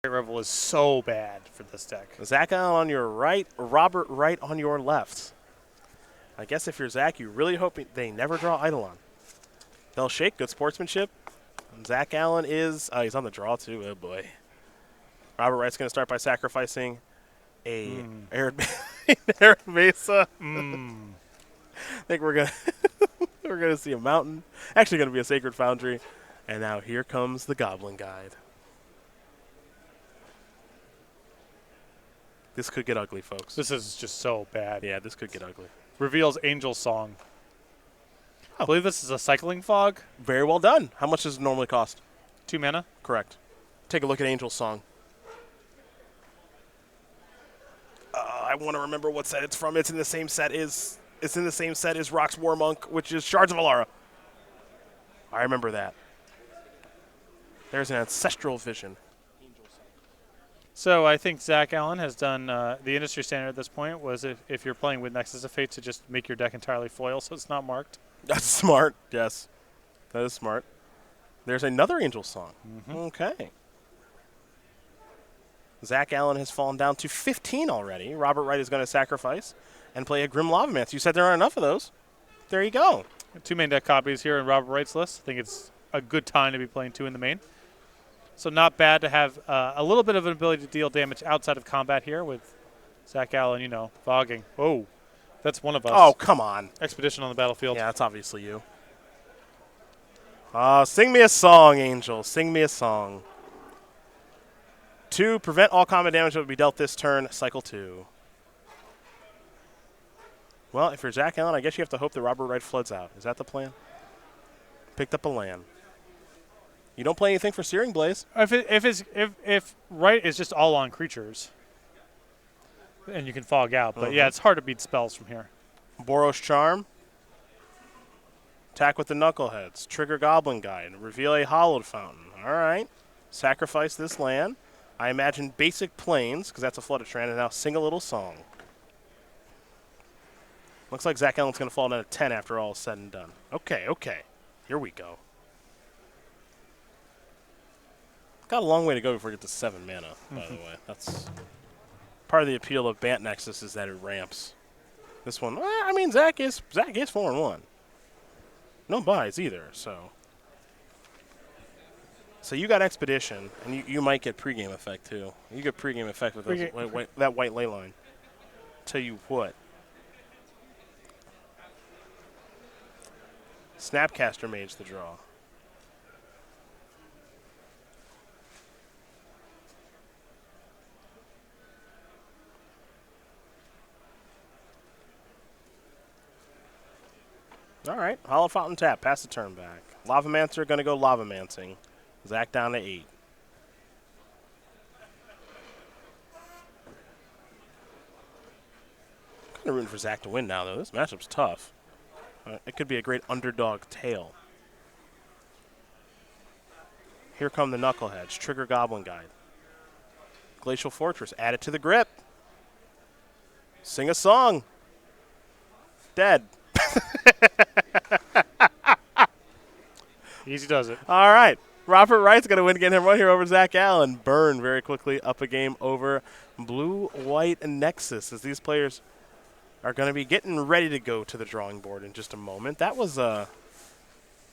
Revel is so bad for this deck. Zach Allen on your right, Robert Wright on your left. I guess if you're Zach, you really hope they never draw Eidolon. They'll shake, good sportsmanship. And Zach Allen is, he's on the draw too, oh boy. Robert Wright's going to start by sacrificing a Arid Mesa. I think we're gonna we're gonna see a mountain. Actually, gonna be a Sacred Foundry. And now here comes the Goblin Guide. This could get ugly, folks. This is just so bad. Yeah, this could get ugly. Reveals Angel Song. Oh. I believe this is a Cycling Fog. Very well done. How much does it normally cost? 2 mana. Correct. Take a look at Angel's Song. I want to remember what set it's from. It's in the same set as Rock's Warmonk, which is Shards of Alara. I remember that. There's an ancestral vision. So I think Zach Allen has done the industry standard at this point was if you're playing with Nexus of Fate to just make your deck entirely foil so it's not marked. That's smart, yes. That is smart. There's another Angel Song. Okay. Zach Allen has fallen down to 15 already. Robert Wright is going to sacrifice and play a Grim Lavamance. You said there aren't enough of those. There you go. 2 main deck copies here in Robert Wright's list. I think it's a good time to be playing 2 in the main. So not bad to have a little bit of an ability to deal damage outside of combat here with Zach Allen, fogging. Whoa, that's one of us. Oh, come on. Expedition on the battlefield. Yeah, that's obviously you. Sing me a song, Angel. Sing me a song. 2, prevent all combat damage that would be dealt this turn, cycle 2. Well, if you're Zach Allen, I guess you have to hope that Robert Wright floods out. Is that the plan? Picked up a land. You don't play anything for Searing Blaze. If Wright is just all on creatures, and you can fog out. But yeah, it's hard to beat spells from here. Boros Charm. Attack with the Knuckleheads. Trigger Goblin Guide. Reveal a Hollowed Fountain. All right. Sacrifice this land. I imagine basic planes, because that's a Flooded Strand, and now sing a little song. Looks like Zach Allen's going to fall down to 10 after all is said and done. Okay. Here we go. Got a long way to go before we get to 7 mana, by the way. That's part of the appeal of Bant Nexus is that it ramps. This one, Zach is 4-1. No buys either, so. So you got Expedition, and you might get pregame effect too. You get pregame effect with that white ley line. Tell you what. Snapcaster Mage the draw. All right, Hollow Fountain tap, pass the turn back. Lavamancer going to go Lavamancing. Zach down to 8. Kind of rooting for Zach to win now, though. This matchup's tough. It could be a great underdog tale. Here come the Knuckleheads. Trigger Goblin Guide. Glacial Fortress, add it to the grip. Sing a song. Dead. Easy does it. All right. Robert Wright's going to win again right here over Zach Allen. Burn very quickly up a game over Blue, White, and Nexus as these players are going to be getting ready to go to the drawing board in just a moment. That's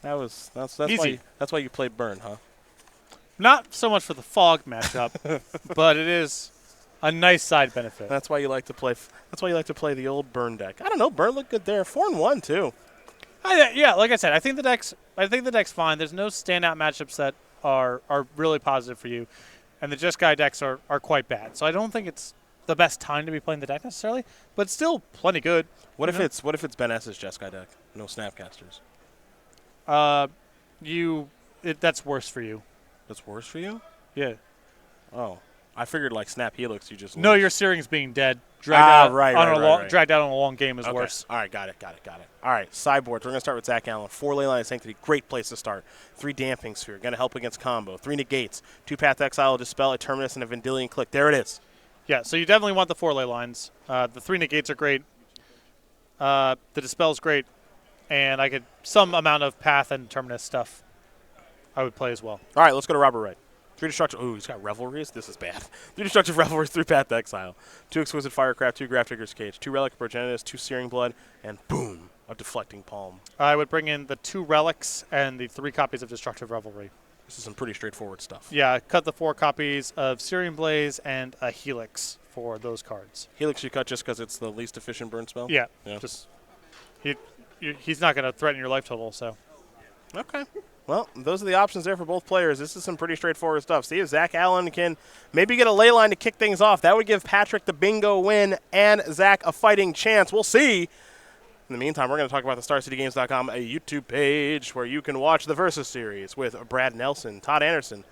easy. That's why you played Burn, huh? Not so much for the fog matchup, but it is a nice side benefit. That's why you like to play. That's why you like to play the old Burn deck. I don't know. Burn looked good there. 4-1 too. Yeah, like I said, I think the deck's fine. There's no standout matchups that are really positive for you, and the Jeskai decks are quite bad. So I don't think it's the best time to be playing the deck necessarily, but still plenty good. What if it's Ben S's Jeskai deck? No Snapcasters. That's worse for you. That's worse for you? Yeah. Oh, I figured like Snap Helix, you just no. lose. Your Searing's being dead. Dragged out on a long game is worse. All right, got it. All right, sideboards. We're going to start with Zach Allen. 4 Leyline of Sanctity, great place to start. 3 Damping Sphere, going to help against combo. 3 Negates, 2 Path Exile, Dispel, a Terminus, and a Vendilion Click. There it is. Yeah, so you definitely want the 4 ley lines. The 3 Negates are great. The Dispel's great. And some amount of Path and Terminus stuff I would play as well. All right, let's go to Robert Wright. 3 destructive. Ooh, he's got revelries. This is bad. 3 destructive revelries, 3 path to exile, 2 exquisite firecraft, 2 graft digger's cage, 2 relic of progenitus, 2 searing blood, and boom, a deflecting palm. I would bring in the 2 relics and the 3 copies of Destructive Revelry. This is some pretty straightforward stuff. Yeah, cut the 4 copies of Searing Blaze and a Helix for those cards. Helix you cut just because it's the least efficient burn spell? Yeah. Just he's not going to threaten your life total, so. Okay. Well, those are the options there for both players. This is some pretty straightforward stuff. See if Zach Allen can maybe get a ley line to kick things off. That would give Patrick the bingo win and Zach a fighting chance. We'll see. In the meantime, we're going to talk about the StarCityGames.com, a YouTube page where you can watch the Versus Series with Brad Nelson, Todd Anderson,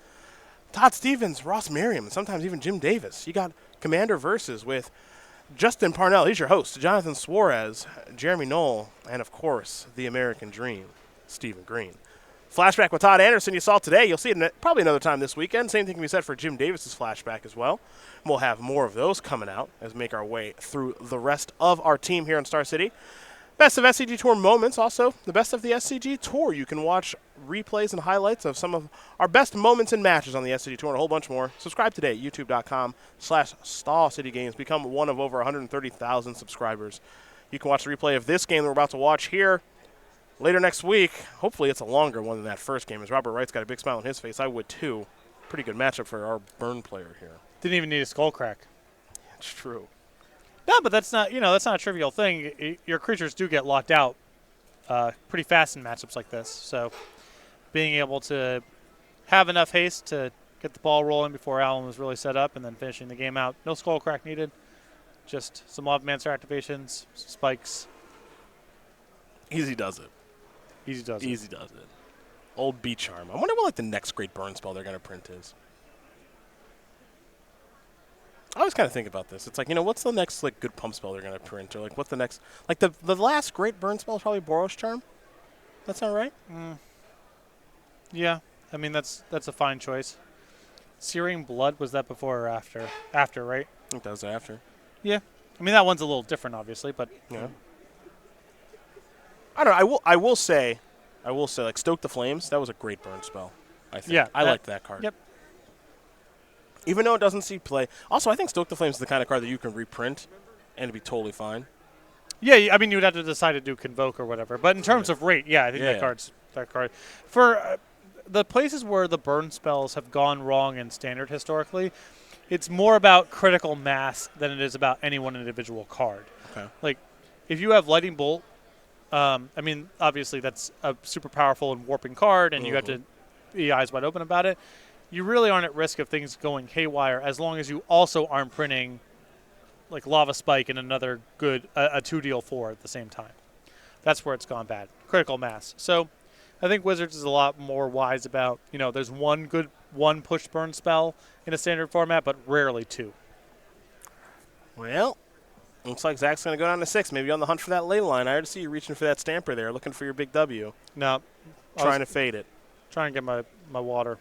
Todd Stevens, Ross Merriam, and sometimes even Jim Davis. You got Commander Versus with Justin Parnell. He's your host. Jonathan Suarez, Jeremy Knoll, and, of course, the American Dream, Stephen Green. Flashback with Todd Anderson you saw today. You'll see it probably another time this weekend. Same thing can be said for Jim Davis's flashback as well. We'll have more of those coming out as we make our way through the rest of our team here in Star City. Best of SCG Tour moments. Also, the best of the SCG Tour. You can watch replays and highlights of some of our best moments and matches on the SCG Tour and a whole bunch more. Subscribe today at youtube.com/StarCityGames. Become one of over 130,000 subscribers. You can watch the replay of this game that we're about to watch here later next week. Hopefully it's a longer one than that first game, as Robert Wright's got a big smile on his face. I would too. Pretty good matchup for our burn player here. Didn't even need a skull crack. It's true. No, but that's not a trivial thing. Your creatures do get locked out pretty fast in matchups like this. So being able to have enough haste to get the ball rolling before Allen was really set up and then finishing the game out. No skull crack needed. Just some Lavamancer activations, spikes. Easy does it. Easy does it. Easy does it. Old B-Charm. I wonder what the next great burn spell they're going to print is. I always kind of think about this. It's like, what's the next good pump spell they're going to print? Or what's the next the last great burn spell is probably Boros Charm. That sound right? Yeah. I mean that's a fine choice. Searing Blood, was that before or after? After, right? I think that was after. Yeah. I mean that one's a little different obviously, but yeah. I don't know. I will say Stoke the Flames, that was a great burn spell, I think. Yeah. I liked that card. Yep. Even though it doesn't see play. Also, I think Stoke the Flames is the kind of card that you can reprint and it'd be totally fine. Yeah, I mean, you would have to decide to do Convoke or whatever. But in terms of rate, I think that card. For the places where the burn spells have gone wrong in Standard historically, it's more about critical mass than it is about any one individual card. Okay. Like, if you have Lightning Bolt, I mean, obviously that's a super powerful and warping card, and you have to be eyes wide open about it. You really aren't at risk of things going haywire as long as you also aren't printing like Lava Spike and another good a 2-deal 4 at the same time. That's where it's gone bad. Critical mass. So I think Wizards is a lot more wise about, there's one push burn spell in a standard format, but rarely 2. Well, looks like Zach's going to go down to 6. Maybe on the hunt for that ley line. I already see you reaching for that stamper there, looking for your big W. No. Trying to fade it. Trying to get my water.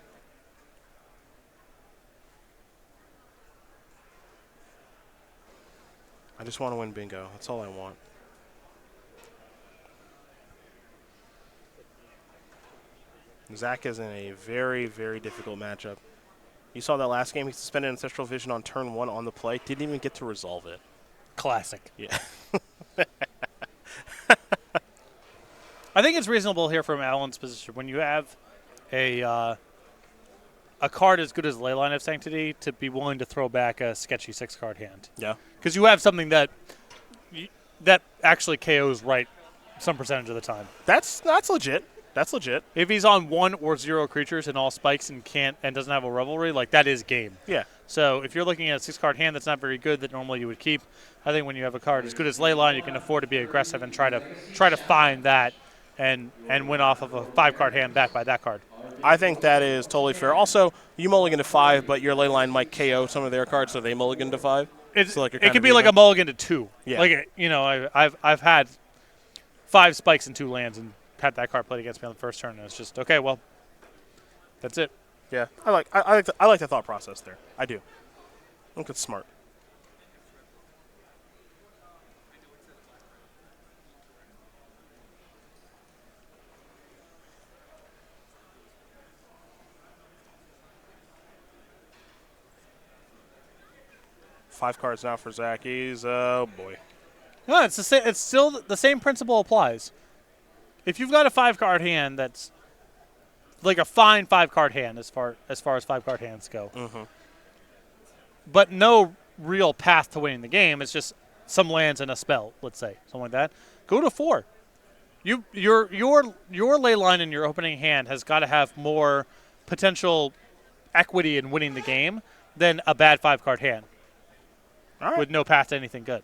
I just want to win bingo. That's all I want. Zach is in a very, very difficult matchup. You saw that last game. He suspended Ancestral Vision on turn 1 on the play. Didn't even get to resolve it. Classic. Yeah. I think it's reasonable here from Allen's position when you have a card as good as Leyline of Sanctity to be willing to throw back a sketchy 6-card hand. Yeah. Because you have something that actually KOs Wright some percentage of the time. That's legit. That's legit. If he's on 1 or 0 creatures and all spikes and doesn't have a Revelry, that is game. Yeah. So if you're looking at a 6-card hand that's not very good that normally you would keep, I think when you have a card as good as Leyline, you can afford to be aggressive and try to find that and win off of a 5-card hand backed by that card. I think that is totally fair. Also, you mulligan to 5, but your Leyline might KO some of their cards, so they mulligan to 5. It could be like a mulligan to 2. Yeah. I've had 5 spikes and 2 lands and had that card played against me on the first turn, and it's just okay. Well, that's it. Yeah, I like the thought process there. I do. I think it's smart. 5 cards now for Zach. He's, oh boy. No, it's the same. It's still the same principle applies. If you've got a 5-card hand that's like a fine 5-card hand as far as 5-card hands go, but no real path to winning the game, it's just some lands and a spell, let's say, something like that. Go to 4. Your ley line in your opening hand has got to have more potential equity in winning the game than a bad 5-card hand with no path to anything good.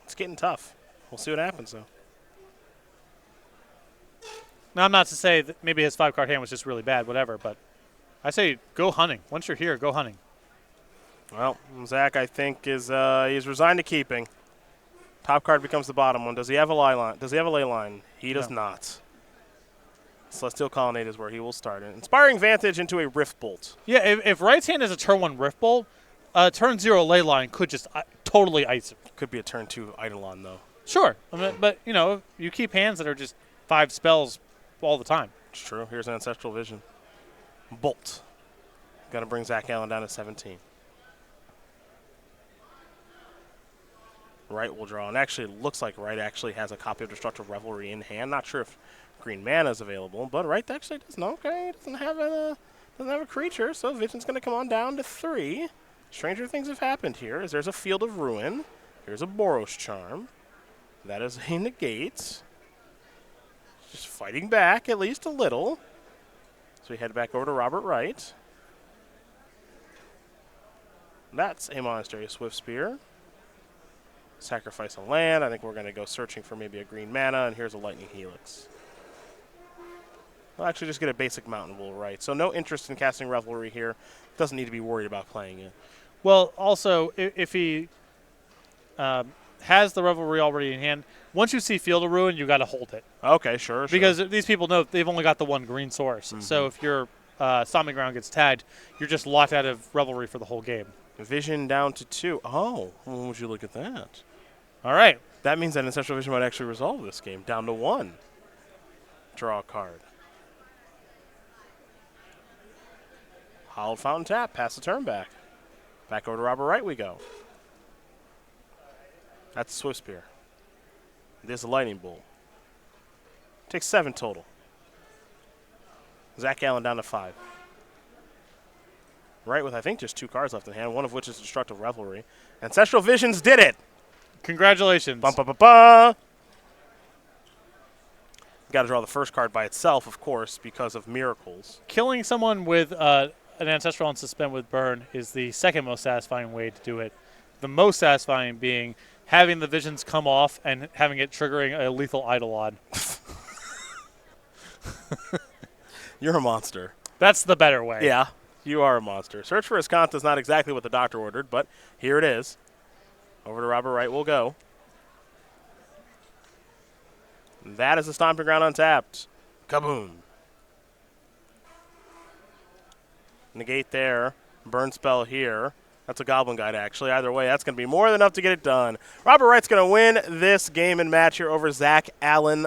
It's getting tough. We'll see what happens, though. Now, I'm not to say that maybe his 5-card hand was just really bad, whatever, but I say go hunting. Once you're here, go hunting. Well, Zach, I think, is he's resigned to keeping. Top card becomes the bottom one. Does he have a ley line? Does he have a ley line? He does not. Celestial Colonnade is where he will start. Inspiring Vantage into a Rift Bolt. Yeah, if Wright's hand is a turn 1 Rift Bolt, turn 0 ley line could just totally ice it. Could be a turn 2 Eidolon, though. Sure, but you keep hands that are just 5 spells all the time. It's true. Here's an Ancestral Vision. Bolt. Gonna bring Zach Allen down to 17. Wright will draw, and actually it looks like Wright actually has a copy of Destructive Revelry in hand. Not sure if green mana is available, but Wright actually doesn't. Okay, doesn't have a creature, so Vision's gonna come on down to 3. Stranger things have happened here, as there's a Field of Ruin. Here's a Boros Charm. That is a negate. Just fighting back at least a little. So we head back over to Robert Wright. That's a Monastery Swift Spear. Sacrifice a land. I think we're going to go searching for maybe a green mana, and here's a Lightning Helix. We'll actually just get a basic Mountain Wool, right? So no interest in casting Revelry here. Doesn't need to be worried about playing it. Well, also, if he has the Revelry already in hand, once you see Field of Ruin, you got to hold it. Okay, sure. Because these people know they've only got the one green source. So if your Stomping Ground gets tagged, you're just locked out of Revelry for the whole game. Vision down to 2. Oh, well, would you look at that? All right. That means that Ancestral Vision might actually resolve this game. Down to 1. Draw a card. Hallowed Fountain tap. Pass the turn back. Back over to Robert Wright we go. That's a Swift Spear. This is a Lightning Bolt. Takes 7 total. Zach Allen down to 5. Right with, I think, just 2 cards left in hand, one of which is Destructive Revelry. Ancestral Visions did it! Congratulations. Ba-ba-ba-ba! Got to draw the first card by itself, of course, because of miracles. Killing someone with an Ancestral on Suspend with Burn is the second most satisfying way to do it. The most satisfying being having the visions come off and having it triggering a lethal Eidolon. You're a monster. That's the better way. Yeah, you are a monster. Search for Escanta is not exactly what the doctor ordered, but here it is. Over to Robert Wright we'll go. That is a Stomping Ground untapped. Kaboom. Negate there. Burn spell here. That's a Goblin Guide, actually. Either way, that's going to be more than enough to get it done. Robert Wright's going to win this game and match here over Zach Allen.